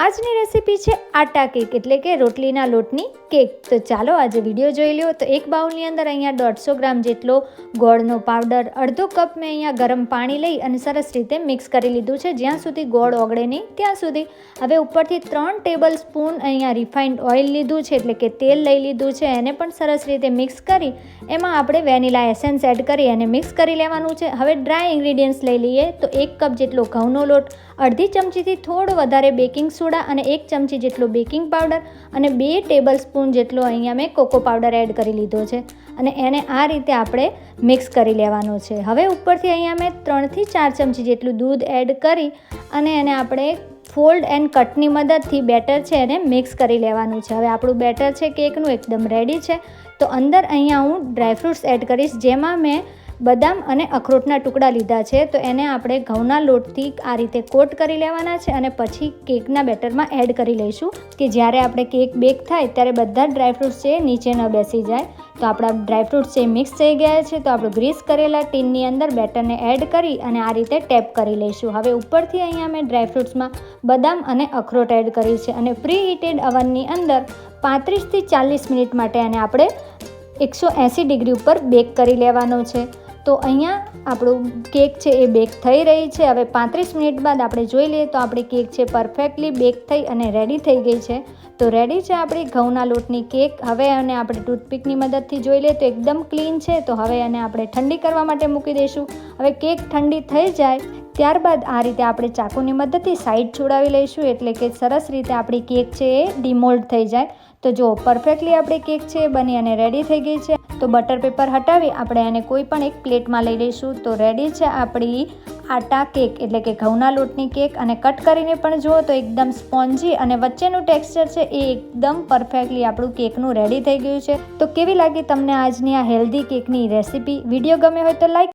આજની રેસીપી છે આટા કેક એટલે કે રોટલીના લોટની કેક। તો ચાલો આજે વિડીયો જોઈ લો। તો એક બાઉલની અંદર અહીંયા 150 ગ્રામ જેટલો ગોળનો પાવડર, અડધો કપ મેં અહીંયા ગરમ પાણી લઈ અને સરસ રીતે મિક્સ કરી લીધું છે જ્યાં સુધી ગોળ ઓગળે નહીં ત્યાં સુધી। હવે ઉપરથી 3 ટેબલ સ્પૂન અહીંયા રિફાઇન્ડ ઓઇલ લીધું છે એટલે કે તેલ લઈ લીધું છે, એને પણ સરસ રીતે મિક્સ કરી એમાં આપણે વેનીલા એસેન્સ એડ કરી અને મિક્સ કરી લેવાનું છે। હવે ડ્રાય ઇન્ગ્રીડિયન્ટ્સ લઈ લઈએ। તો 1 કપ જેટલો ઘઉંનો લોટ, અડધી ચમચીથી થોડો વધારે બેકિંગ સોડા અને 1 ચમચી જેટલો બેકિંગ પાવડર અને 2 ટેબલ સ્પૂન જેટલો અહીંયા મેં કોકો પાવડર એડ કરી લીધો છે અને એને આ રીતે આપણે મિક્સ કરી લેવાનો છે। હવે ઉપરથી અહીંયા મેં 3 થી 4 ચમચી જેટલું દૂધ એડ કરી અને એને આપણે ફોલ્ડ એન્ડ કટની મદદથી બેટર છે એને મિક્સ કરી લેવાનું છે। હવે આપણું બેટર છે કેકનું એકદમ રેડી છે। તો અંદર અહીંયા હું ડ્રાયફ્રૂટ્સ એડ કરીશ, જેમાં મેં બદામ અને અખરોટના ટુકડા લીધા છે। તો એને આપણે ઘઉંના લોટથી આ રીતે કોટ કરી લેવાના છે અને પછી કેકના બેટરમાં એડ કરી લઈશું કે જ્યારે આપણે કેક બેક થાય ત્યારે બધા ડ્રાયફ્રૂટ્સ છે નીચે ન બેસી જાય। તો આપણા ડ્રાયફ્રૂટ્સ છે મિક્સ થઈ ગયા છે। તો આપણું ગ્રીસ કરેલા ટીનની અંદર બેટરને એડ કરી અને આ રીતે ટેપ કરી લઈશું। હવે ઉપરથી અહીંયા મેં ડ્રાયફ્રૂટ્સમાં બદામ અને અખરોટ એડ કરી છે અને પ્રી હીટેડ અવનની અંદર 35 થી 40 મિનિટ માટે એને આપણે 180 ડિગ્રી ઉપર બેક કરી લેવાનો છે। તો અહીંયા આપણું કેક છે એ બેક થઈ રહી છે। હવે 35 મિનિટ બાદ આપણે જોઈ લઈએ તો આપણી કેક છે પરફેક્ટલી બેક થઈ અને રેડી થઈ ગઈ છે। તો રેડી છે આપણી ઘઉંના લોટની કેક। હવે અને આપણે ટૂથપીકની મદદથી જોઈ લઈએ તો એકદમ ક્લીન છે। તો હવે એને આપણે ઠંડી કરવા માટે મૂકી દઈશું। હવે કેક ઠંડી થઈ જાય ત્યારબાદ આ રીતે આપણે ચાકુની મદદથી સાઈડ છોડાવી લઈશું એટલે કે સરસ રીતે આપણી કેક છે એ ડિમોલ્ડ થઈ જાય। તો જો પરફેક્ટલી આપણી કેક છે એ બની અને રેડી થઈ ગઈ છે। તો બટર પેપર હટાવી આપણે એને કોઈ પણ એક પ્લેટમાં લઈ લઈશું। તો રેડી છે આપણી આટા કેક એટલે કે ઘઉંના લોટની કેક। અને કટ કરીને પણ જુઓ તો એકદમ સ્પોન્જી અને વચ્ચેનું ટેક્સચર છે એ એકદમ પરફેક્ટલી આપણું કેકનું રેડી થઈ ગયું છે। તો કેવી લાગી તમને આજની આ હેલ્ધી કેકની રેસીપી? વિડીયો ગમે હોય તો લાઈક